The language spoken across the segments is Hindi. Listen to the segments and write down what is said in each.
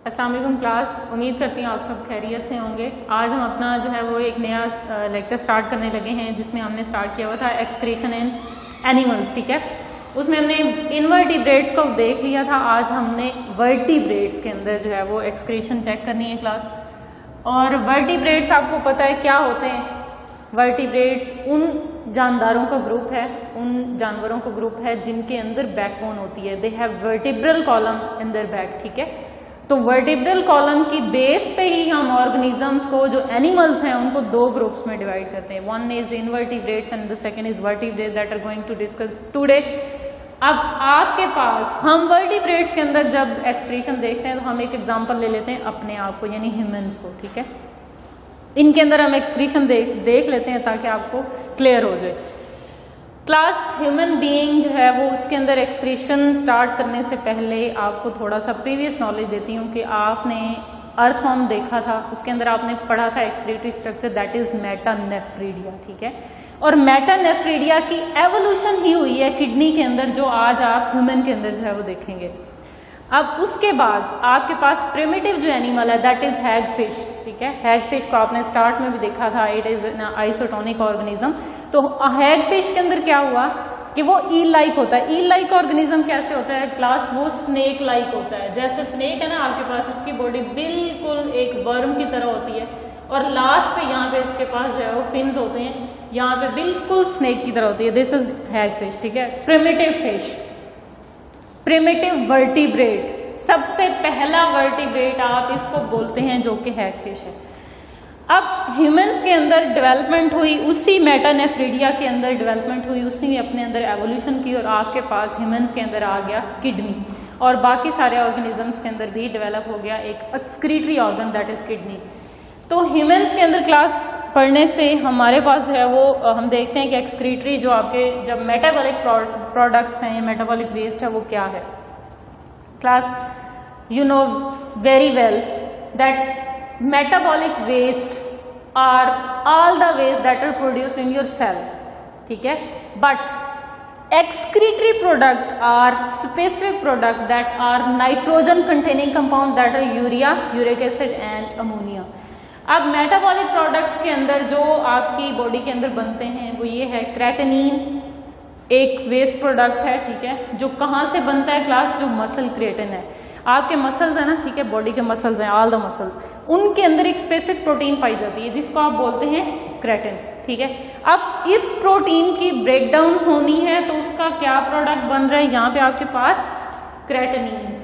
अस्सलाम वालेकुम क्लास, उम्मीद करती हूँ आप सब खैरियत से होंगे। आज हम अपना जो है वो एक नया लेक्चर स्टार्ट करने लगे हैं जिसमें हमने स्टार्ट किया हुआ था एक्सक्रीशन इन एनिमल्स। ठीक है, उसमें हमने इनवर्टिब्रेट्स को देख लिया था। आज हमने वर्टिब्रेट्स के अंदर जो है वो एक्सक्रीशन चेक करनी है क्लास। और वर्टिब्रेट्स आपको पता है क्या होते हैं। वर्टिब्रेट्स उन जानदारों का ग्रुप है, उन जानवरों का ग्रुप है जिनके अंदर बैकबोन होती है। They have vertebral column in their back. ठीक है, तो वर्टिब्रल कॉलम की बेस पे ही हम ऑर्गेनिजम्स को, जो एनिमल्स हैं, उनको दो ग्रुप्स में डिवाइड करते हैं। One is invertebrates and the second is vertebrates that are going to discuss today. अब आपके पास हम वर्टिब्रेट्स के अंदर जब एक्सक्रीशन देखते हैं तो हम एक एग्जांपल ले लेते हैं अपने आप को, यानी ह्यूमंस को। ठीक है, इनके अंदर हम एक्सक्रीशन देख लेते हैं ताकि आपको क्लियर हो जाए। क्लास ह्यूमन बीइंग जो है वो उसके अंदर एक्सक्रीशन स्टार्ट करने से पहले आपको थोड़ा सा प्रीवियस नॉलेज देती हूँ कि आपने अर्थवर्म देखा था, उसके अंदर आपने पढ़ा था excretory structure that is metanephridia. ठीक है, और मेटानेफ्रीडिया की एवोल्यूशन ही हुई है किडनी के अंदर, जो आज आप ह्यूमन के अंदर जो है वो देखेंगे। अब उसके बाद आपके पास प्रिमिटिव जो एनिमल है दैट इज हैगफिश। ठीक है, हैगफिश को आपने स्टार्ट में भी देखा था, it is an isotonic organism. तो हैगफिश के अंदर क्या हुआ कि वो ईल लाइक होता है। ईल लाइक ऑर्गेनिज्म कैसे होता है क्लास? वो स्नेक लाइक होता है। जैसे स्नेक है ना आपके पास, इसकी बॉडी बिल्कुल एक वर्म की तरह होती है और लास्ट पे यहाँ पे इसके पास जो है वो फिन्स होते हैं, यहाँ पे बिल्कुल स्नेक की तरह होती है। This is hagfish. ठीक है, प्रिमिटिव फिश, प्रिमिटिव वर्टिब्रेट, सबसे पहला वर्टिब्रेट आप इसको बोलते हैं जो कि हैगफिश है। अब ह्यूमंस के अंदर डेवलपमेंट हुई, उसी मेटानेफ्रीडिया के अंदर डेवलपमेंट हुई, उसी ने अपने अंदर एवोल्यूशन की और आपके पास ह्यूमंस के अंदर आ गया किडनी, और बाकी सारे ऑर्गेनिजम्स के अंदर भी डेवलप हो गया एक excretory organ that is kidney. तो ह्यूमंस के अंदर क्लास पढ़ने से हमारे पास जो है वो हम देखते हैं कि एक्सक्रीटरी जो आपके जब मेटाबॉलिक प्रोडक्ट्स हैं, मेटाबॉलिक वेस्ट है, वो क्या है class? You know very well that metabolic waste are all the waste that are produced in your cell. ठीक है, but excretory product are specific product that are nitrogen containing compound that are urea, uric acid and ammonia. अब metabolic products के अंदर जो आपकी बॉडी के अंदर बनते हैं वो ये है क्रेटिनिन, एक वेस्ट प्रोडक्ट है। ठीक है, जो कहाँ से बनता है क्लास? जो मसल क्रिएटिन है, आपके मसल्स है ना, ठीक है, बॉडी के मसल्स हैं, ऑल द मसल्स, उनके अंदर एक स्पेसिफिक प्रोटीन पाई जाती है जिसको आप बोलते हैं क्रेटिन। ठीक है, अब इस प्रोटीन की ब्रेकडाउन होनी है तो उसका क्या प्रोडक्ट बन रहा है? यहाँ पे आपके पास क्रेटिनिन।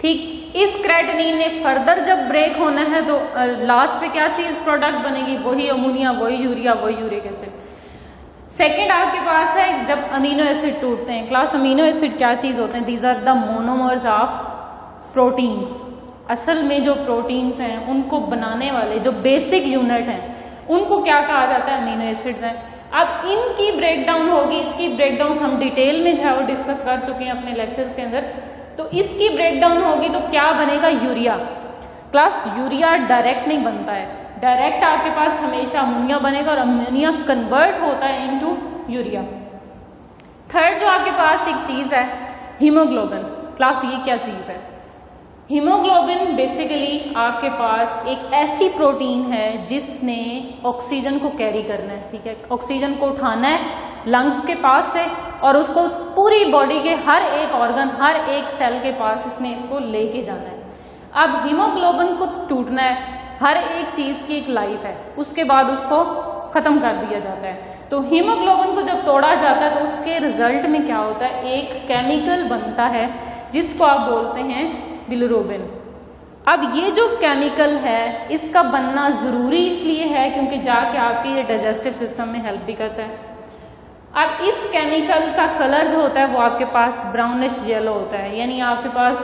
ठीक, इस क्रेटिनिन ने फर्दर जब ब्रेक होना है तो लास्ट पे क्या चीज प्रोडक्ट बनेगी? वही अमोनिया, वही यूरिया, वही यूरिक एसिड। सेकेंड आपके पास है जब अमीनो एसिड टूटते हैं। क्लास अमीनो एसिड क्या चीज होते हैं? These are the monomers of proteins. असल में जो प्रोटीन्स हैं उनको बनाने वाले जो बेसिक यूनिट हैं उनको क्या कहा जाता है? अमीनो एसिड्स हैं। अब इनकी ब्रेकडाउन होगी, इसकी ब्रेकडाउन हम डिटेल में जो है वो डिस्कस कर चुके हैं अपने लेक्चर्स के अंदर। तो इसकी ब्रेकडाउन होगी तो क्या बनेगा? यूरिया। क्लास यूरिया डायरेक्ट नहीं बनता है, डायरेक्ट आपके पास हमेशा अमोनिया बनेगा और अमोनिया कन्वर्ट होता है इनटू यूरिया। थर्ड जो आपके पास एक चीज है हीमोग्लोबिन। क्लास ये क्या चीज है? हीमोग्लोबिन बेसिकली आपके पास एक ऐसी प्रोटीन है जिसने ऑक्सीजन को कैरी करना है। ठीक है, ऑक्सीजन को उठाना है लंग्स के पास से और उसको पूरी बॉडी के हर एक ऑर्गन, हर एक सेल के पास इसने इसको लेके जाना है। अब हीमोग्लोबिन को टूटना है, हर एक चीज की एक लाइफ है, उसके बाद उसको खत्म कर दिया जाता है। तो हीमोग्लोबिन को जब तोड़ा जाता है तो उसके रिजल्ट में क्या होता है? एक केमिकल बनता है जिसको आप बोलते हैं बिलिरुबिन। अब ये जो केमिकल है इसका बनना जरूरी इसलिए है क्योंकि जाके आपके ये डाइजेस्टिव सिस्टम में हेल्प भी करता है। अब इस केमिकल का कलर जो होता है वो आपके पास ब्राउनिश येलो होता है, यानी आपके पास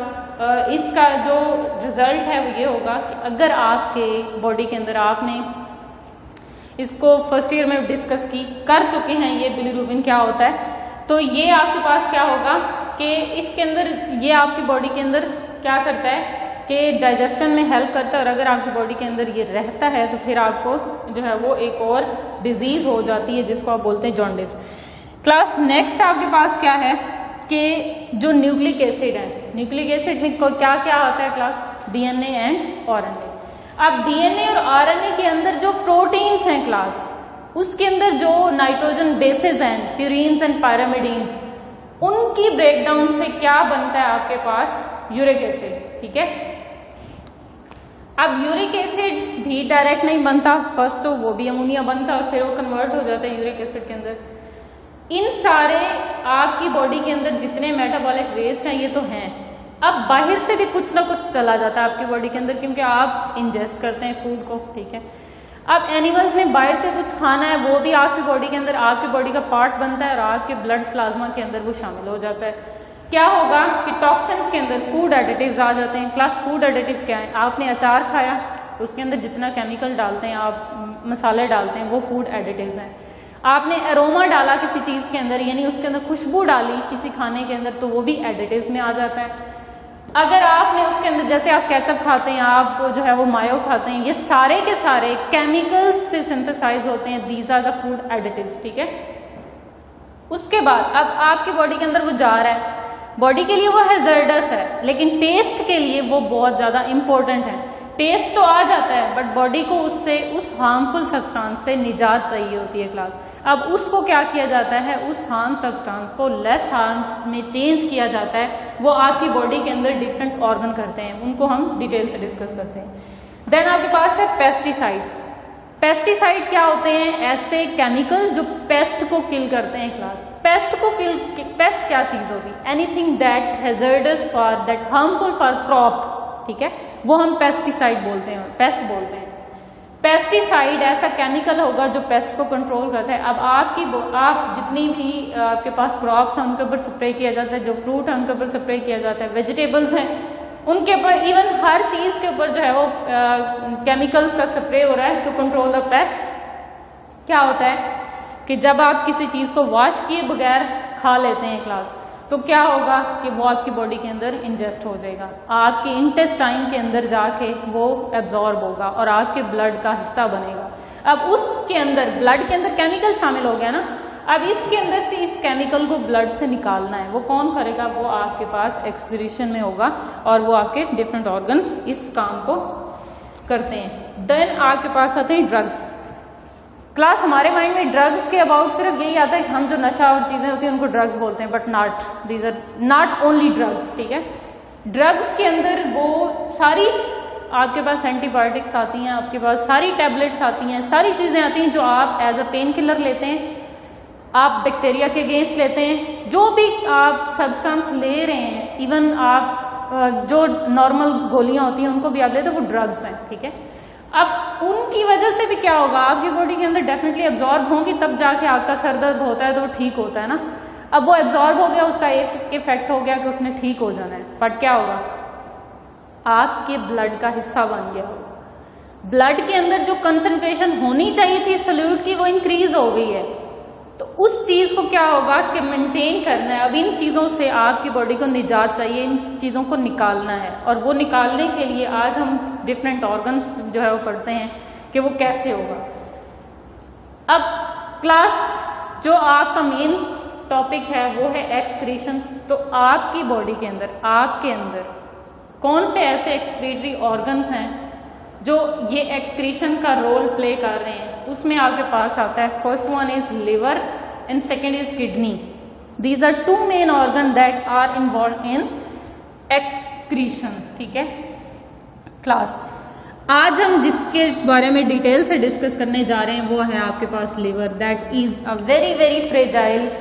इसका जो रिजल्ट है वो ये होगा कि अगर आपके बॉडी के अंदर, आपने इसको फर्स्ट ईयर में डिस्कस कर चुके हैं ये बिलिरुबिन क्या होता है, तो ये आपके पास क्या होगा कि इसके अंदर ये आपकी बॉडी के अंदर क्या करता है कि डाइजेशन में हेल्प करता है। और अगर आपकी बॉडी के अंदर ये रहता है तो फिर आपको जो है वो एक और डिजीज हो जाती है जिसको आप बोलते हैं जॉन्डिस। क्लास नेक्स्ट आपके पास क्या है कि जो न्यूक्लिक एसिड है, न्यूक्लिक एसिड में क्या क्या आता है क्लास? DNA and RNA. अब डीएनए और आरएनए के अंदर जो प्रोटीन्स हैं क्लास, उसके अंदर जो नाइट्रोजन बेसेस हैं, प्यूरीन्स एंड पायरामिडीन्स, उनकी ब्रेकडाउन से क्या बनता है आपके पास? Uric acid. ठीक है, अब यूरिक एसिड भी डायरेक्ट नहीं बनता, फर्स्ट तो वो भी अमोनिया बनता है और फिर वो कन्वर्ट हो जाता है यूरिक एसिड के अंदर। इन सारे आपकी बॉडी के अंदर जितने मेटाबॉलिक वेस्ट हैं ये तो हैं, अब बाहर से भी कुछ ना कुछ चला जाता है आपकी बॉडी के अंदर, क्योंकि आप इंजेस्ट करते हैं फूड को। ठीक है, अब एनिमल्स ने बाहर से कुछ खाना है, वो भी आपकी बॉडी के अंदर आपकी बॉडी का पार्ट बनता है और आपके ब्लड प्लाज्मा के अंदर वो शामिल हो जाता है। क्या होगा कि टॉक्सिन्स के अंदर फूड एडिटिव्स आ जाते हैं। क्लास फूड एडिटिव्स क्या है? आपने अचार खाया, उसके अंदर जितना केमिकल डालते हैं आप, मसाले डालते हैं, वो फूड एडिटिव्स हैं। आपने एरोमा डाला किसी चीज़ के अंदर, यानी उसके अंदर खुशबू डाली किसी खाने के अंदर, तो वो भी एडिटिव्स में आ जाता है। अगर आपने उसके अंदर, जैसे आप केचप खाते हैं, आप जो है वो मायो खाते हैं, ये सारे के सारे केमिकल्स से सिंथेसाइज होते हैं। These are the food additives. ठीक है, उसके बाद अब आपकी बॉडी के अंदर वो जा रहा है, बॉडी के लिए वो हैजर्डस है, लेकिन टेस्ट के लिए वो बहुत ज़्यादा इंपॉर्टेंट है। टेस्ट तो आ जाता है, बट बॉडी को उससे, उस हार्मफुल सब्सटेंस से निजात चाहिए होती है क्लास। अब उसको क्या किया जाता है? उस हार्म सब्सटेंस को लेस हार्म में चेंज किया जाता है। वो आपकी बॉडी के अंदर डिफरेंट ऑर्गन करते हैं, उनको हम डिटेल से डिस्कस करते हैं। देन आपके पास है पेस्टिसाइड्स। पेस्टिसाइड क्या होते हैं? ऐसे केमिकल जो पेस्ट को किल करते हैं क्लास। पेस्ट को किल, पेस्ट क्या चीज होगी? Anything that hazardous for, that harmful for crop. ठीक है, वो हम पेस्टिसाइड बोलते हैं, पेस्ट बोलते हैं। पेस्टिसाइड ऐसा केमिकल होगा जो पेस्ट को कंट्रोल करता है। अब आप जितनी भी आपके पास क्रॉप्स हैं उनके ऊपर स्प्रे किया जाता है, जो फ्रूट है उनके ऊपर स्प्रे किया जाता है, वेजिटेबल्स हैं उनके ऊपर, इवन हर चीज के ऊपर जो है वो केमिकल्स का स्प्रे हो रहा है टू कंट्रोल द पेस्ट। क्या होता है कि जब आप किसी चीज को वॉश किए बगैर खा लेते हैं क्लास, तो क्या होगा कि वो आपकी बॉडी के अंदर इंजेस्ट हो जाएगा, आपके इंटेस्टाइन के अंदर जाके वो एब्जॉर्ब होगा और आपके ब्लड का हिस्सा बनेगा। अब उसके अंदर, ब्लड के अंदर केमिकल शामिल हो गया ना, अब इसके अंदर से इस केमिकल को ब्लड से निकालना है। वो कौन करेगा? वो आपके पास एक्सक्रीशन में होगा और वो आपके डिफरेंट ऑर्गन्स इस काम को करते हैं। देन आपके पास आते हैं ड्रग्स। क्लास हमारे माइंड में ड्रग्स के अबाउट सिर्फ यही आता है कि हम जो नशा और चीजें होती हैं उनको ड्रग्स बोलते हैं, but not, these are not only drugs. ठीक है, ड्रग्स के अंदर वो सारी आपके पास एंटीबायोटिक्स आती हैं, आपके पास सारी टैबलेट्स आती हैं, सारी चीजें आती हैं जो आप एज अ पेन किलर लेते हैं, आप बैक्टीरिया के अगेंस्ट लेते हैं, जो भी आप सब्सटेंस ले रहे हैं, इवन आप जो नॉर्मल गोलियां होती हैं उनको भी आप लेते हैं, वो ड्रग्स हैं। ठीक है, अब उनकी वजह से भी क्या होगा, आपकी बॉडी के अंदर डेफिनेटली एब्जॉर्ब होंगी, तब जाके आपका सर दर्द होता है तो वो ठीक होता है ना। अब वो एब्जॉर्ब हो गया, उसका एक इफेक्ट हो गया कि उसने ठीक हो जाना है, बट क्या होगा? आपके ब्लड का हिस्सा बन गया होगा। ब्लड के अंदर जो कंसंट्रेशन होनी चाहिए थी सोल्यूट की, वो इंक्रीज हो गई है। तो उस चीज को क्या होगा कि मेंटेन करना है। अब इन चीजों से आपकी बॉडी को निजात चाहिए, इन चीजों को निकालना है, और वो निकालने के लिए आज हम डिफरेंट ऑर्गन्स जो है वो पढ़ते हैं कि वो कैसे होगा। अब क्लास जो आपका मेन टॉपिक है वो है एक्सक्रीशन। तो आपकी बॉडी के अंदर, आपके अंदर कौन से ऐसे एक्सक्रीटरी ऑर्गन्स हैं जो ये एक्सक्रीशन का रोल प्ले कर रहे हैं? उसमें आपके पास आता है, first one is liver and second is kidney. These are two main organ that are involve in excretion. ठीक है क्लास, आज हम जिसके बारे में डिटेल से डिस्कस करने जा रहे हैं वो है आपके पास liver. That is a very very fragile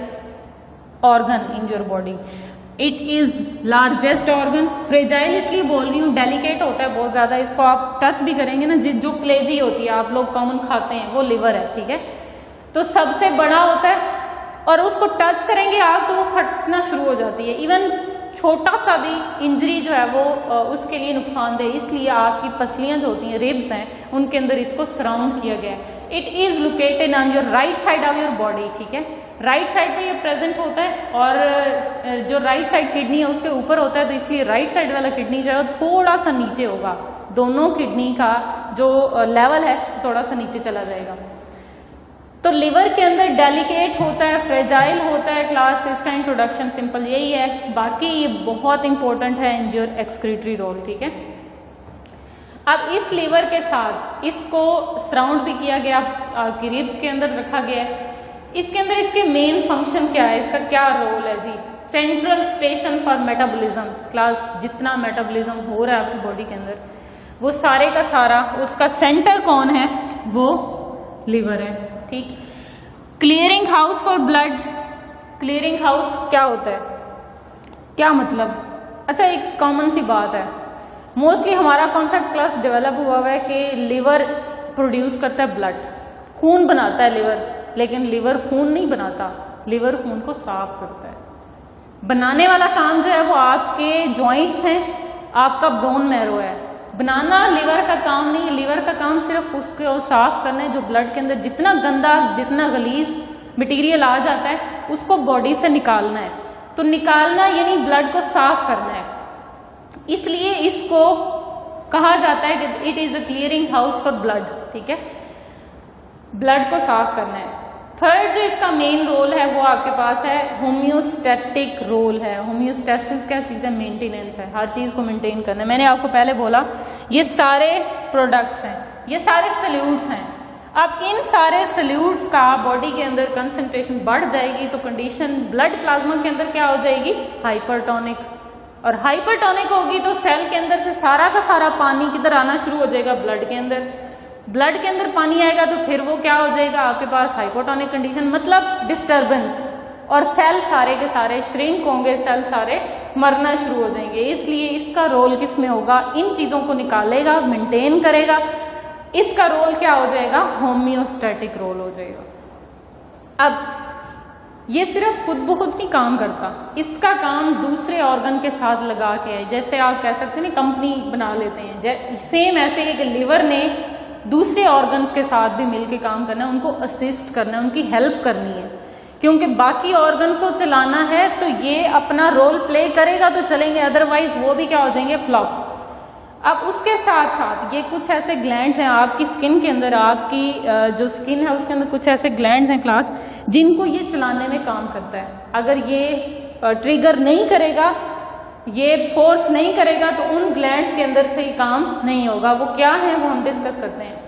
organ in your body. It is largest organ. Fragile इसलिए बोल रही हूँ, डेलिकेट होता है बहुत ज्यादा, इसको आप टच भी करेंगे ना, जो कलेजी होती है आप लोग कॉमन खाते हैं वो लिवर है। ठीक है, तो सबसे बड़ा होता है और उसको टच करेंगे आप तो वो फटना शुरू हो जाती है। इवन छोटा सा भी इंजरी जो है वो उसके लिए नुकसानदेह, इसलिए आपकी पसलियां जो होती हैं, रिब्स हैं, उनके अंदर इसको सराउंड किया गया है। It is located on your right side of your body. ठीक है, राइट साइड पे ये प्रेजेंट होता है और जो राइट साइड किडनी है उसके ऊपर होता है, तो इसलिए राइट साइड वाला किडनी जो है थोड़ा सा नीचे होगा। दोनों किडनी का जो लेवल है थोड़ा सा नीचे चला जाएगा। तो लिवर के अंदर डेलिकेट होता है, फ्रेजाइल होता है क्लास, इसका इंट्रोडक्शन सिंपल यही है। बाकी ये बहुत इंपॉर्टेंट है इन योर एक्सक्रीटरी रोल, ठीक है। अब इस लिवर के साथ इसको सराउंड भी किया गया, आपकी रिब्स के अंदर रखा गया है। इसके अंदर इसके मेन फंक्शन क्या है, इसका क्या रोल है जी? Central station for metabolism. Class जितना मेटाबॉलिज्म हो रहा है आपकी बॉडी के अंदर वो सारे का सारा उसका सेंटर कौन है? वो लिवर है, ठीक। Clearing house for blood. Clearing house क्या होता है, क्या मतलब? अच्छा, एक कॉमन सी बात है, मोस्टली हमारा कॉन्सेप्ट क्लास डेवलप हुआ है कि लिवर प्रोड्यूस करता है ब्लड, खून बनाता है लिवर, लेकिन लिवर खून नहीं बनाता, लिवर खून को साफ करता है। बनाने वाला काम जो है वो आपके जॉइंट्स हैं, आपका बोन मैरो है। बनाना लिवर का काम नहीं है, लिवर का काम सिर्फ उसको साफ करना है, जो ब्लड के अंदर जितना गंदा, जितना गलीज मटेरियल आ जाता है उसको बॉडी से निकालना है। तो निकालना यानी ब्लड को साफ करना है, इसलिए इसको कहा जाता है कि it is a clearing house for blood, ठीक है, ब्लड को साफ करना है। थर्ड जो इसका मेन रोल है वो आपके पास है होम्योस्टैटिक रोल है। होम्योस्टैसिस क्या चीज़ है? मेंटेनेंस है, हर चीज़ को मेंटेन करना है। मैंने आपको पहले बोला ये सारे प्रोडक्ट्स हैं, ये सारे सल्यूट्स हैं। अब इन सारे सल्यूट्स का बॉडी के अंदर कंसंट्रेशन बढ़ जाएगी तो कंडीशन ब्लड प्लाज्मा के अंदर क्या हो जाएगी? हाइपरटोनिक। और हाइपरटोनिक होगी तो सेल के अंदर से सारा का सारा पानी किधर आना शुरू हो जाएगा? ब्लड के अंदर। ब्लड के अंदर पानी आएगा तो फिर वो क्या हो जाएगा? आपके पास हाइपोटोनिक कंडीशन, मतलब डिस्टर्बेंस, और सेल सारे के सारे श्रिंक होंगे, सेल सारे मरना शुरू हो जाएंगे। इसलिए इसका रोल किस में होगा? इन चीजों को निकालेगा, मेंटेन करेगा। इसका रोल क्या हो जाएगा? होम्योस्टैटिक रोल हो जाएगा। अब ये सिर्फ खुद ब खुद नहीं काम करता, इसका काम दूसरे ऑर्गन के साथ लगा के है। जैसे आप कह सकते हैं ना, कंपनी बना लेते हैं, सेम ऐसे ही कि लिवर ने दूसरे ऑर्गन्स के साथ भी मिलके काम करना है, उनको असिस्ट करना है, उनकी हेल्प करनी है, क्योंकि बाकी ऑर्गन्स को चलाना है तो ये अपना रोल प्ले करेगा तो चलेंगे, अदरवाइज वो भी क्या हो जाएंगे? फ्लॉप। अब उसके साथ साथ ये कुछ ऐसे ग्लैंड्स हैं आपकी स्किन के अंदर, आपकी जो स्किन है उसके अंदर कुछ ऐसे ग्लैंड्स हैं क्लास, जिनको ये चलाने में काम करता है। अगर ये ट्रिगर नहीं करेगा, ये फोर्स नहीं करेगा तो उन ग्लैंड्स के अंदर से ही काम नहीं होगा। वो क्या है वो हम डिस्कस करते हैं।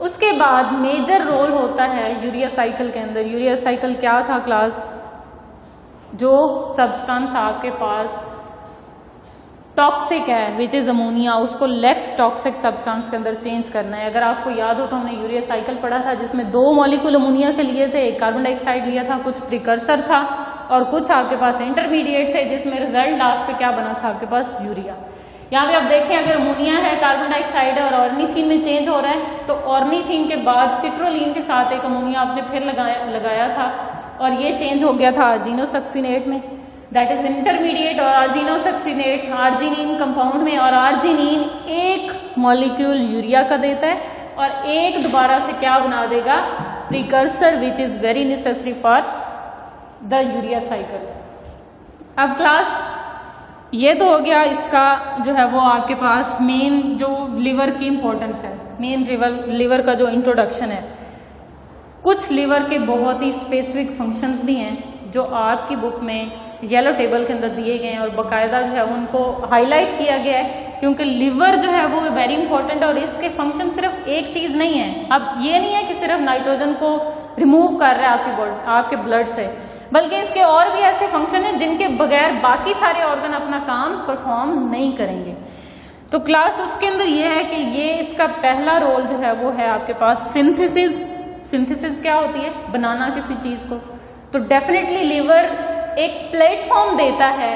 उसके बाद मेजर रोल होता है यूरिया साइकिल के अंदर। यूरिया साइकिल क्या था क्लास? जो सब्सटेंस आपके पास टॉक्सिक है विच इज अमोनिया, उसको लेस टॉक्सिक सब्सटेंस के अंदर चेंज करना है। अगर आपको याद हो तो हमने यूरिया साइकिल पढ़ा था जिसमें 2 मॉलिक्यूल अमोनिया के लिए थे, एक कार्बन डाइऑक्साइड लिया था, कुछ प्रिकर्सर था और कुछ आपके पास इंटरमीडिएट थे, जिसमें रिजल्ट लास्ट पे क्या बना था आपके पास? यूरिया। यहाँ पे आप देखें, अगर अमोनिया है, कार्बन डाइऑक्साइड है और ऑर्निथीन में चेंज हो रहा है, तो ऑर्निथीन के बाद सिट्रोलीन के साथ एक अमोनिया आपने फिर लगाया था और ये चेंज हो गया था आर्जिनोसक्सिनेट में, दैट इज इंटरमीडिएट। और आर्जिनोसक्सिनेट आर्जिनिन कंपाउंड में, और आर्जिनिन एक मॉलिक्यूल यूरिया का देता है और एक दोबारा से क्या बना देगा? Precursor, which is very necessary for the urea cycle. अब क्लास ये तो हो गया इसका जो है वो आपके पास मेन जो लिवर की इंपॉर्टेंस है, मेन लिवर का जो इंट्रोडक्शन है। कुछ लिवर के बहुत ही स्पेसिफिक फंक्शंस भी हैं जो आपकी बुक में येलो टेबल के अंदर दिए गए हैं और बाकायदा जो है उनको हाईलाइट किया गया है, क्योंकि लिवर जो है वो वेरी इंपॉर्टेंट है और इसके फंक्शन सिर्फ एक चीज नहीं है। अब ये नहीं है कि सिर्फ नाइट्रोजन को रिमूव कर रहा है आपके ब्लड से, बल्कि इसके और भी ऐसे फंक्शन हैं जिनके बगैर बाकी सारे ऑर्गन अपना काम परफॉर्म नहीं करेंगे। तो क्लास उसके अंदर ये है कि ये इसका पहला रोल जो है वो है आपके पास सिंथेसिस। सिंथेसिस क्या होती है? बनाना किसी चीज को। तो डेफिनेटली लिवर एक प्लेटफॉर्म देता है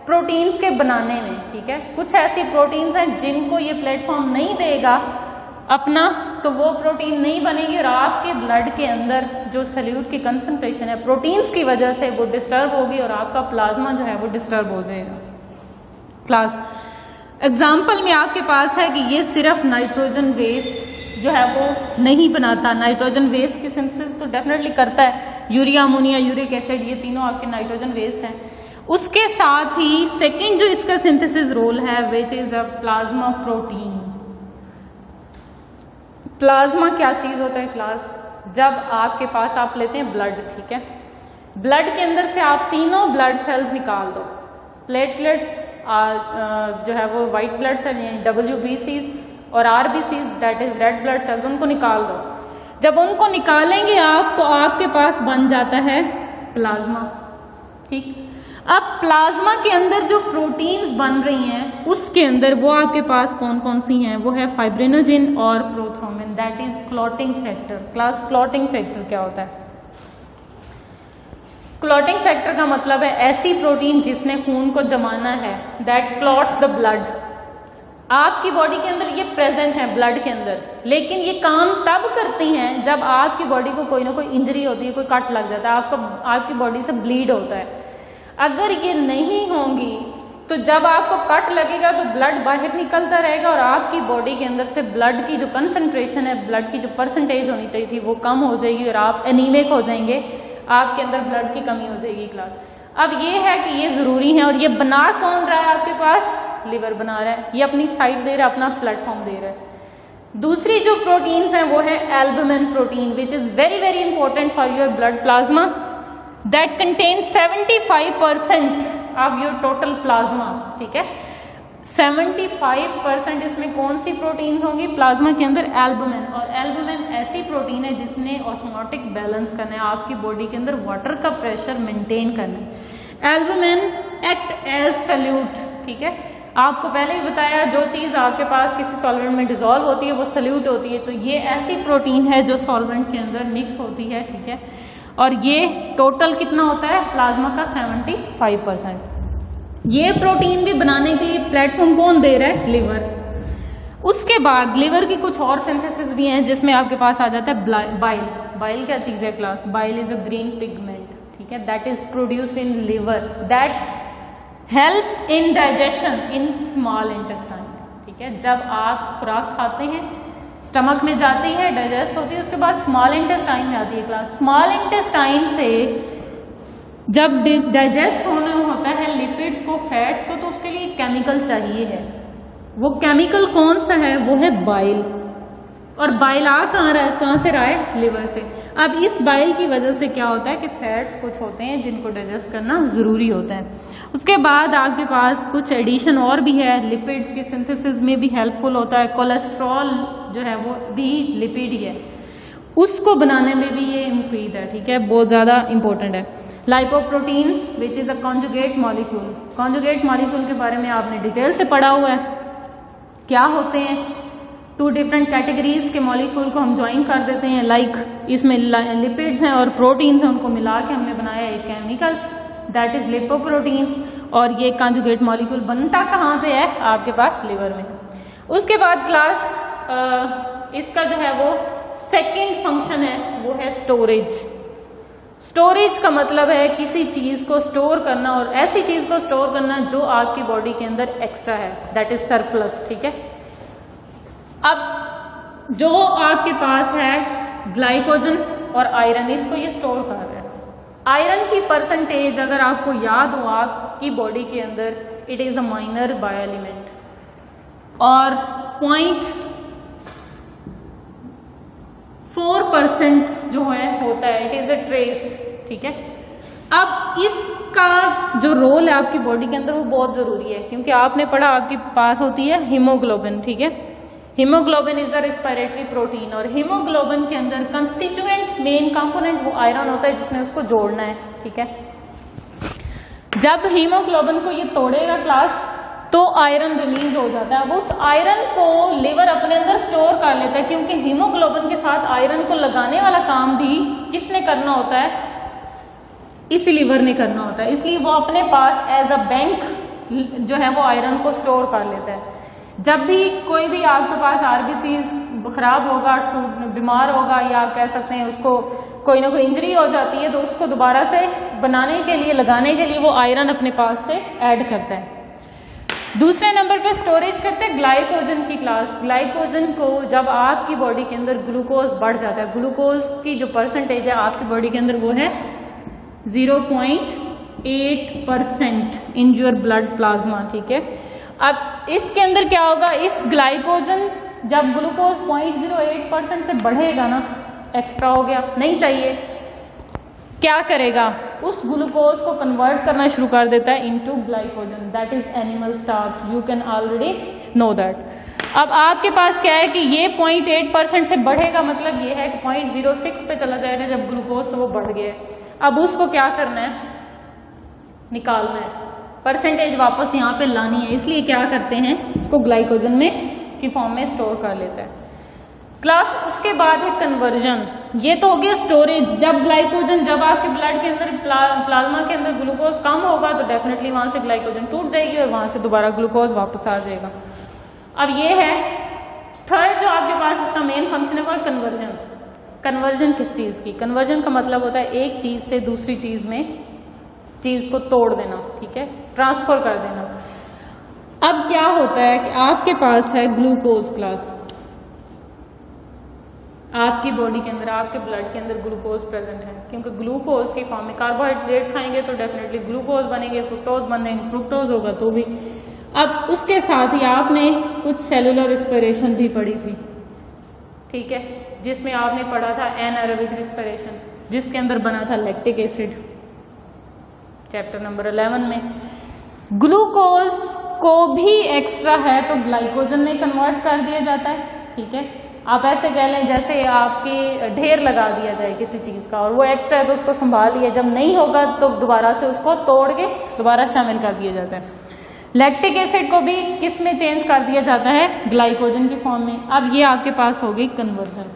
प्रोटीन्स के बनाने में, ठीक है। कुछ ऐसी प्रोटीन्स हैं जिनको ये प्लेटफॉर्म नहीं देगा अपना, तो वो प्रोटीन नहीं बनेगी और आपके ब्लड के अंदर जो सल्यूट की कंसंट्रेशन है प्रोटीन्स की वजह से वो डिस्टर्ब होगी और आपका प्लाज्मा जो है वो डिस्टर्ब हो जाएगा। क्लास एग्जाम्पल में आपके पास है कि ये सिर्फ नाइट्रोजन वेस्ट जो है वो नहीं बनाता, नाइट्रोजन वेस्ट की सिंथेसिस तो डेफिनेटली करता है, यूरिया, अमोनिया, यूरिक एसिड, ये तीनों आपके नाइट्रोजन वेस्ट हैं। उसके साथ ही सेकेंड जो इसका सिंथेसिस रोल है which is a plasma protein. Plasma क्या चीज होता है क्लास? जब आपके पास आप लेते हैं ब्लड, ठीक है, ब्लड के अंदर से आप तीनों ब्लड सेल्स निकाल दो, प्लेटलेट्स जो है वो वाइट ब्लड सेल यानी WBCs और RBCs that is red blood cells, उनको निकाल दो। जब उनको निकालेंगे आप तो आपके पास बन जाता है प्लाज्मा, ठीक। अब प्लाज्मा के अंदर जो प्रोटीन्स बन रही हैं उसके अंदर वो आपके पास कौन कौन सी हैं? वो है फाइब्रिनोजिन और prothrombin that is clotting factor. Class clotting factor क्या होता है? क्लॉटिंग फैक्टर का मतलब है ऐसी प्रोटीन जिसने खून को जमाना है, दैट क्लॉट्स द ब्लड। आपकी बॉडी के अंदर ये प्रेजेंट है ब्लड के अंदर, लेकिन ये काम तब करती हैं जब आपकी बॉडी को कोई ना कोई इंजरी होती है, कोई कट लग जाता है, आपकी बॉडी से ब्लीड होता है। अगर ये नहीं होंगी तो जब आपको कट लगेगा तो ब्लड बाहर निकलता रहेगा और आपकी बॉडी के अंदर से ब्लड की जो कंसंट्रेशन है, ब्लड की जो परसेंटेज होनी चाहिए थी वो कम हो जाएगी और आप एनीमिक हो जाएंगे, आपके अंदर ब्लड की कमी हो जाएगी क्लास। अब ये है कि ये जरूरी है और ये बना कौन रहा है आपके पास? लिवर बना रहा है, ये अपनी साइड दे रहा है, अपना प्लेटफॉर्म दे रहा है। दूसरी जो प्रोटीन्स हैं वो है albumin protein which is very very important for your blood plasma that contain 75% of your total plasma, ठीक है। 75% इसमें कौन सी प्रोटीन्स होंगी प्लाज्मा के अंदर? एल्बुमिन। और एल्बुमिन ऐसी प्रोटीन है जिसने ऑस्मोटिक बैलेंस करना है, आपकी बॉडी के अंदर वाटर का प्रेशर मेंटेन करना है। एल्बुमिन एक्ट एज सल्यूट, ठीक है। आपको पहले ही बताया जो चीज आपके पास किसी सॉल्वेंट में डिसॉल्व होती है वो सल्यूट होती है, तो ये ऐसी प्रोटीन है जो सॉल्वेंट के अंदर मिक्स होती है, ठीक है। और ये टोटल कितना होता है प्लाज्मा का? 75%। ये प्रोटीन भी बनाने की प्लेटफॉर्म कौन दे रहा है? लिवर। उसके बाद लिवर की कुछ और सिंथेसिस भी हैं जिसमें आपके पास आ जाता है बाइल। बाइल क्या चीज है class? Bile is a green pigment, ठीक है, that is produced in liver that help in digestion in small intestine, ठीक है। जब आप खुराक खाते हैं स्टमक में जाती है, डाइजेस्ट होती है, उसके बाद स्मॉल इंटेस्टाइन में आती है क्लास। स्मॉल इंटेस्टाइन से जब डाइजेस्ट होना होता है लिपिड्स को, फैट्स को, तो उसके लिए केमिकल चाहिए है। वो केमिकल कौन सा है? वो है बाइल। और बाइल आ कहाँ से रहा है? लिवर से। अब इस बाइल की वजह से क्या होता है कि फैट्स कुछ होते हैं जिनको डाइजेस्ट करना जरूरी होता है। उसके बाद आपके पास कुछ एडिशन और भी है, लिपिड्स के सिंथेसिस में भी हेल्पफुल होता है। कोलेस्ट्रॉल जो है वो भी लिपिड ही है, उसको बनाने में भी ये मुफीद है, ठीक है, बहुत ज्यादा इंपॉर्टेंट है। Lipoproteins which is a conjugate molecule. Conjugate molecule के बारे में आपने डिटेल से पढ़ा हुआ है। क्या होते हैं? 2 डिफरेंट कैटेगरीज के मॉलिक्यूल को हम ज्वाइन कर देते हैं, लाइक इसमें लिपिड्स हैं और प्रोटीन्स हैं, उनको मिला के हमने बनाया एक केमिकल दैट इज लिपोप्रोटीन। और ये कॉन्जुगेट मॉलिक्यूल बनता कहाँ पे है? आपके पास लिवर में। उसके बाद क्लास इसका जो है वो सेकेंड फंक्शन है वो है स्टोरेज। स्टोरेज का मतलब है किसी चीज को स्टोर करना और ऐसी चीज को स्टोर करना जो आपकी बॉडी के अंदर एक्स्ट्रा है, दैट इज सरप्लस, ठीक है। अब जो आपके पास है ग्लाइकोजन और आयरन, इसको ये स्टोर कर रहा है। आयरन की परसेंटेज अगर आपको याद हो आपकी बॉडी के अंदर, it is a minor bio element और 0.4% जो है होता है, इट इज अ ट्रेस, ठीक है। अब इसका जो रोल है आपकी बॉडी के अंदर वो बहुत जरूरी है, क्योंकि आपने पढ़ा आपके पास होती है हीमोग्लोबिन, ठीक है। Haemoglobin is a respiratory protein और हीमोग्लोबिन के अंदर कंस्टिट्यूएंट मेन कंपोनेंट वो आयरन होता है जिसने उसको जोड़ना है, ठीक है। जब हीमोग्लोबिन को ये तोड़ेगा क्लास तो आयरन रिलीज हो जाता है। अब उस आयरन को लिवर अपने अंदर स्टोर कर लेता है, क्योंकि हीमोग्लोबिन के साथ आयरन को लगाने वाला काम भी किसने करना होता है? इसी लिवर ने करना होता है। इसलिए वो अपने पास एज अ बैंक जो है वो आयरन को स्टोर कर लेता है। जब भी कोई भी आपके पास आरबीसी खराब होगा, बीमार होगा, या आप कह सकते हैं उसको कोई ना कोई इंजरी हो जाती है, तो उसको दोबारा से बनाने के लिए, लगाने के लिए वो आयरन अपने पास से ऐड करता है। दूसरे नंबर पे स्टोरेज करते हैं ग्लाइकोजन की क्लास। ग्लाइकोजन को जब आपकी बॉडी के अंदर ग्लूकोज बढ़ जाता है, ग्लूकोज की जो परसेंटेज है आपकी बॉडी के अंदर वो है 0.8% इन योर ब्लड प्लाज्मा, ठीक है। अब इसके अंदर क्या होगा? इस ग्लाइकोजन जब ग्लूकोज 0.08% से बढ़ेगा ना, एक्स्ट्रा हो गया, नहीं चाहिए, क्या करेगा, उस ग्लूकोज को कन्वर्ट करना शुरू कर देता है into glycogen, that is animal starch, you can already know that. अब आपके पास क्या है कि ये 0.8% से बढ़ेगा, मतलब ये है कि 0.06 पे चला जाएगा जब ग्लूकोज, तो वो बढ़ गया है। अब उसको क्या करना है, निकालना है, परसेंटेज वापस यहाँ पे लानी है, इसलिए क्या करते हैं, इसको ग्लाइकोजन में की फॉर्म में स्टोर कर लेता है। क्लास उसके बाद है कन्वर्जन, ये तो हो गया स्टोरेज। जब ग्लाइकोजन, जब आपके ब्लड के अंदर प्लाज्मा के अंदर ग्लूकोज कम होगा तो डेफिनेटली वहां से ग्लाइकोजन टूट जाएगी और वहां से दोबारा ग्लूकोज वापस आ जाएगा। अब ये है थर्ड जो आपके पास इसका मेन फंक्शन है वो है कन्वर्जन। कन्वर्जन किस चीज की, कन्वर्जन का मतलब होता है एक चीज से दूसरी चीज में चीज को तोड़ देना, ठीक है, ट्रांसफर कर देना। अब क्या होता है कि आपके पास है ग्लूकोज क्लास, आपकी बॉडी के अंदर, आपके ब्लड के अंदर ग्लूकोज प्रेजेंट है, क्योंकि ग्लूकोज के फॉर्म में कार्बोहाइड्रेट खाएंगे तो डेफिनेटली ग्लूकोज बनेंगे, फ्रुक्टोज बनेंगे, फ्रुक्टोज होगा तो भी। अब उसके साथ ही आपने कुछ सेलुलर रिस्पिरेशन भी पढ़ी थी, ठीक है, जिसमें आपने पढ़ा था एनारोबिक रिस्पिरेशन, जिसके अंदर बना था लैक्टिक एसिड, चैप्टर नंबर 11 में। ग्लूकोज को भी एक्स्ट्रा है तो ग्लाइकोजन में कन्वर्ट कर दिया जाता है, ठीक है। आप ऐसे कह लें जैसे आपके ढेर लगा दिया जाए किसी चीज का और वो एक्स्ट्रा है तो उसको संभाल लिया, जब नहीं होगा तो दोबारा से उसको तोड़ के दोबारा शामिल कर दिया जाता है। लैक्टिक एसिड को भी किस में चेंज कर दिया जाता है, ग्लाइकोजन की फॉर्म में। अब ये आपके पास हो गई कन्वर्जन,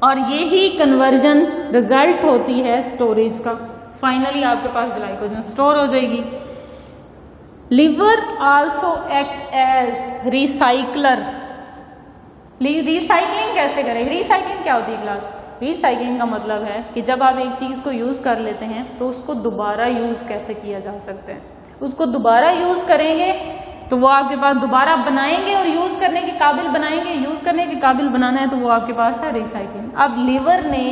और ये ही कन्वर्जन रिजल्ट होती है स्टोरेज का। फाइनली आपके पास ग्लाइकोजन स्टोर हो जाएगी। Liver also act as recycler. Recycling कैसे करें, रिसाइकलिंग क्या होती है क्लास, रिसाइकलिंग का मतलब है कि जब आप एक चीज को यूज कर लेते हैं तो उसको दोबारा यूज कैसे किया जा सकता है, उसको दोबारा यूज करेंगे तो वो आपके पास दोबारा बनाएंगे और यूज करने के काबिल बनाएंगे। यूज करने के काबिल बनाना है तो वो आपके पास है रिसाइकलिंग। अब लिवर ने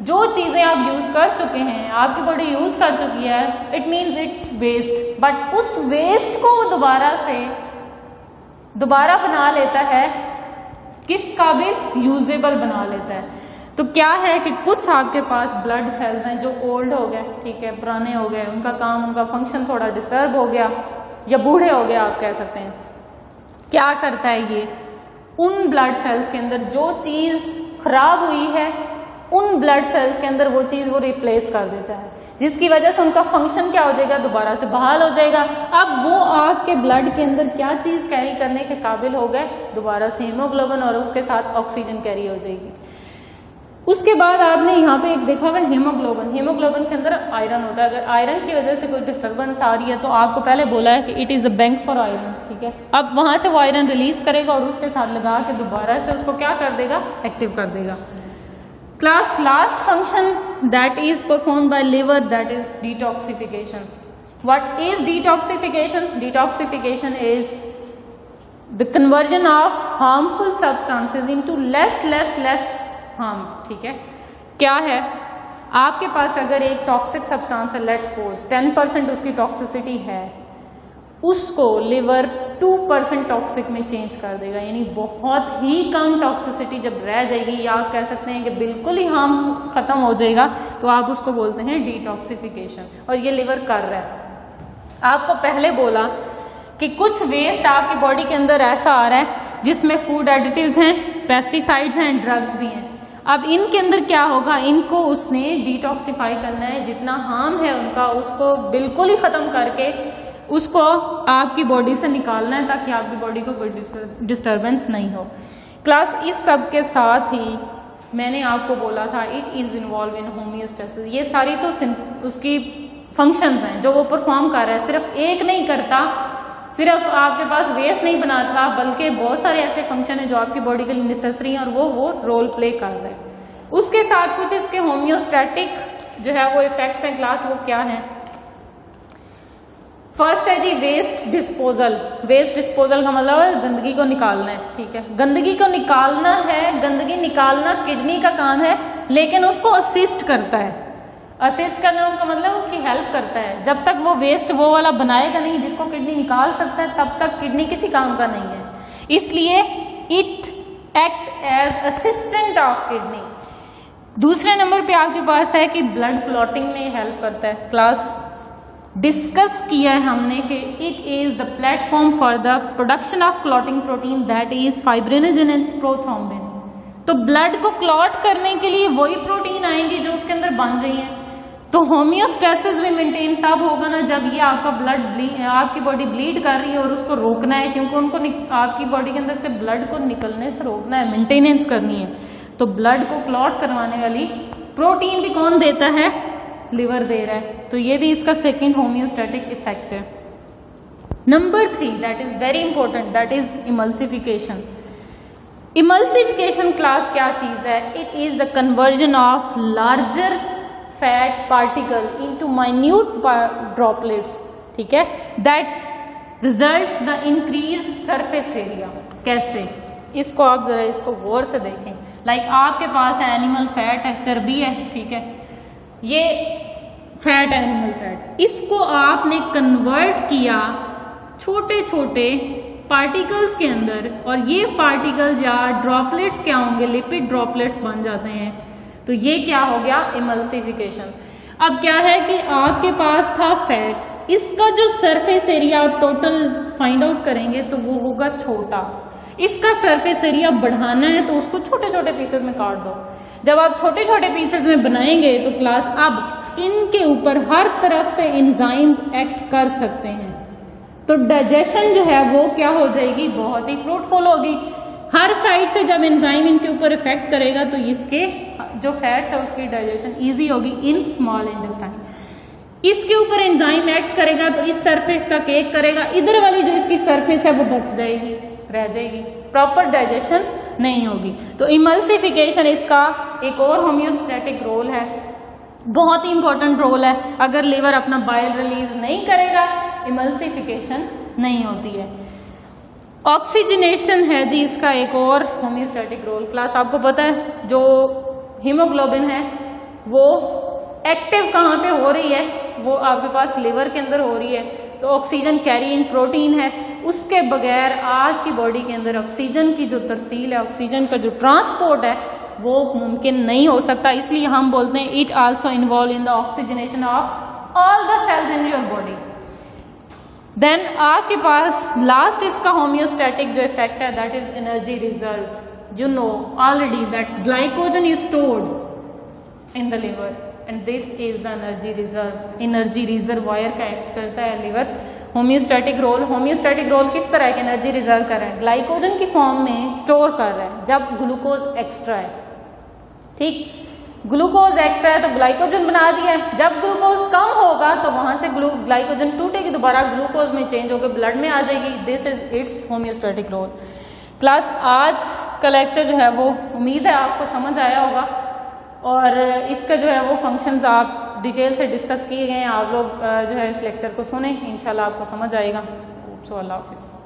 जो चीजें आप यूज कर चुके हैं, आपकी बॉडी यूज कर चुकी है, it means it's waste, but उस वेस्ट को वो दोबारा बना लेता है, किस काबिल, यूजेबल बना लेता है। तो क्या है कि कुछ आपके पास ब्लड सेल्स हैं जो ओल्ड हो गए, ठीक है, पुराने हो गए, उनका काम, उनका फंक्शन थोड़ा डिस्टर्ब हो गया या बूढ़े हो गए आप कह सकते हैं। क्या करता है ये, उन ब्लड सेल्स के अंदर जो चीज खराब हुई है उन ब्लड सेल्स के अंदर वो चीज वो रिप्लेस कर देता है, जिसकी वजह से उनका फंक्शन क्या हो जाएगा, दोबारा से बहाल हो जाएगा। अब वो आपके ब्लड के अंदर क्या चीज कैरी करने के काबिल हो गए, दोबारा से हीमोग्लोबिन और उसके साथ ऑक्सीजन कैरी हो जाएगी। उसके बाद आपने यहाँ पे एक देखा हुआ हीमोग्लोबिन, हीमोग्लोबिन के अंदर आयरन होता है। अगर आयरन की वजह से कोई डिस्टर्बेंस आ रही है तो आपको पहले बोला है कि it is a bank for iron, ठीक है। अब वहां से वो आयरन रिलीज करेगा और उसके साथ लगा के दोबारा से उसको क्या कर देगा, एक्टिव कर देगा। Class last function that is performed by liver, that is detoxification. What is detoxification? Detoxification is the conversion of harmful substances into less harm, ठीक है। क्या है, आपके पास अगर एक टॉक्सिक सब्सटेंस है, लेट्स सपोज 10% उसकी टॉक्सिसिटी है, उसको लिवर 2% टॉक्सिक में चेंज कर देगा, यानी बहुत ही कम टॉक्सिसिटी जब रह जाएगी, या आप कह सकते हैं कि बिल्कुल ही हार्म खत्म हो जाएगा, तो आप उसको बोलते हैं डिटॉक्सिफिकेशन। और ये लिवर कर रहा है। आपको पहले बोला कि कुछ वेस्ट आपकी बॉडी के अंदर ऐसा आ रहा है जिसमें फूड एडिटिव्स हैं, पेस्टिसाइड्स हैं, ड्रग्स भी हैं। अब इनके अंदर क्या होगा, इनको उसने डिटॉक्सिफाई करना है, जितना हार्म है उनका उसको बिल्कुल ही खत्म करके उसको आपकी बॉडी से निकालना है, ताकि आपकी बॉडी को कोई डिस्टर्बेंस नहीं हो। क्लास इस सब के साथ ही मैंने आपको बोला था it is involve in homeostasis. ये सारी तो उसकी फंक्शंस हैं जो वो परफॉर्म कर रहा है, सिर्फ एक नहीं करता, सिर्फ आपके पास वेस्ट नहीं बनाता, बल्कि बहुत सारे ऐसे फंक्शन है जो आपकी बॉडी के लिए नेसेसरी हैं और वो रोल प्ले कर रहे हैं। उसके साथ कुछ इसके होम्योस्टैटिक जो है वो इफेक्ट्स हैं क्लास, वो क्या है। फर्स्ट है जी वेस्ट डिस्पोजल। वेस्ट डिस्पोजल का मतलब है गंदगी को निकालना है, ठीक है। गंदगी को निकालना है, गंदगी निकालना किडनी का काम है, लेकिन उसको असिस्ट करता है। असिस्ट करना उनका मतलब उसकी हेल्प करता है। जब तक वो वेस्ट वो वाला बनाएगा नहीं जिसको किडनी निकाल सकता है, तब तक किडनी किसी काम का नहीं है। इसलिए it act as assistant of kidney. दूसरे नंबर पे आपके पास है कि ब्लड क्लॉटिंग में हेल्प करता है। क्लास डिस्कस किया है हमने कि it is the platform for the production of clotting protein that is fibrinogen and prothrombin. तो ब्लड को क्लॉट करने के लिए वही प्रोटीन आएंगे जो उसके अंदर बन रही हैं। तो होम्योस्टेसिस भी मेंटेन तब होगा ना जब ये आपका आपकी बॉडी ब्लीड कर रही है और उसको रोकना है, क्योंकि उनको आपकी बॉडी के अंदर से ब्लड को निकलने से रोकना है, मेंटेनेंस करनी है। तो ब्लड को क्लॉट करवाने वाली प्रोटीन भी कौन देता है? लिवर दे रहा है। तो ये भी इसका सेकेंड होम्योस्टैटिक इफेक्ट है। Number 3 that is very important, that is emulsification. Emulsification class क्या चीज है? It is the conversion of larger fat particle into minute droplets, ठीक है, that result the increase surface area. कैसे? इसको आप जरा इसको गौर से देखें। लाइक आपके पास है एनिमल फैट है, चर्बी है, ठीक है, ये फैट एनिमल फैट, इसको आपने कन्वर्ट किया छोटे छोटे पार्टिकल्स के अंदर, और ये पार्टिकल्स या ड्रॉपलेट्स क्या होंगे? लिपिड ड्रॉपलेट्स बन जाते हैं। तो ये क्या हो गया? इमल्सिफिकेशन। अब क्या है कि आपके पास था फैट, इसका जो सरफेस एरिया आप टोटल फाइंड आउट करेंगे तो वो होगा छोटा। इसका सरफेस एरिया बढ़ाना है तो उसको छोटे छोटे पीसेस में काट दो। जब आप छोटे छोटे पीसेस में बनाएंगे तो क्लास अब इनके ऊपर हर तरफ से एंजाइम्स एक्ट कर सकते हैं। तो डाइजेशन जो है वो क्या हो जाएगी? बहुत ही फ्रूटफुल होगी। हर साइड से जब एंजाइम इनके ऊपर इफेक्ट करेगा तो इसके जो फैट्स है उसकी डाइजेशन इजी होगी इन स्मॉल इंटेस्टाइन। इसके ऊपर एंजाइम एक्ट करेगा तो इस सरफेस तक एक करेगा, इधर वाली जो इसकी सरफेस है वो बच जाएगी, रह जाएगी, प्रॉपर डाइजेशन नहीं होगी। तो इमल्सिफिकेशन इसका एक और होम्योस्टैटिक रोल है, बहुत ही इंपॉर्टेंट रोल है। अगर लिवर अपना बाइल रिलीज नहीं करेगा, इमल्सिफिकेशन नहीं होती है। ऑक्सीजनेशन है जी इसका एक और होम्योस्टैटिक रोल। क्लास आपको पता है जो हीमोग्लोबिन है वो एक्टिव कहाँ पे हो रही है? वो आपके पास लिवर के अंदर हो रही है। तो ऑक्सीजन कैरिंग प्रोटीन है, उसके बगैर आपकी बॉडी के अंदर ऑक्सीजन की जो तरसील है, ऑक्सीजन का जो ट्रांसपोर्ट है वो मुमकिन नहीं हो सकता। इसलिए हम बोलते हैं it also involve in the oxygenation of all the cells in your body. Then आपके पास लास्ट इसका होम्योस्टैटिक जो इफेक्ट है that is energy reserves. You know already that glycogen is stored in the liver and this is the energy reserve. Energy reservoir का एक्ट करता है लिवर। होम्योस्टैटिक रोल किस तरह की? एनर्जी रिजर्व कर रहा है, ग्लाइकोजन की फॉर्म में स्टोर कर रहा है जब ग्लूकोज एक्स्ट्रा है, ठीक, ग्लूकोज एक्स्ट्रा है तो ग्लाइकोजन बना दिया है। जब ग्लूकोज कम होगा तो वहां से ग्लाइकोजन टूटेगी, दोबारा ग्लूकोज में चेंज होकर ब्लड में आ जाएगी। This is its homeostatic role. Class आज का लेक्चर जो है वो उम्मीद है आपको समझ आया होगा, और इसका जो है वो फंक्शंस आप डिटेल से डिस्कस किए गए हैं। आप लोग जो है इस लेक्चर को सुने, इंशाल्लाह आपको समझ आएगा। सो अल्लाह हाफिज़।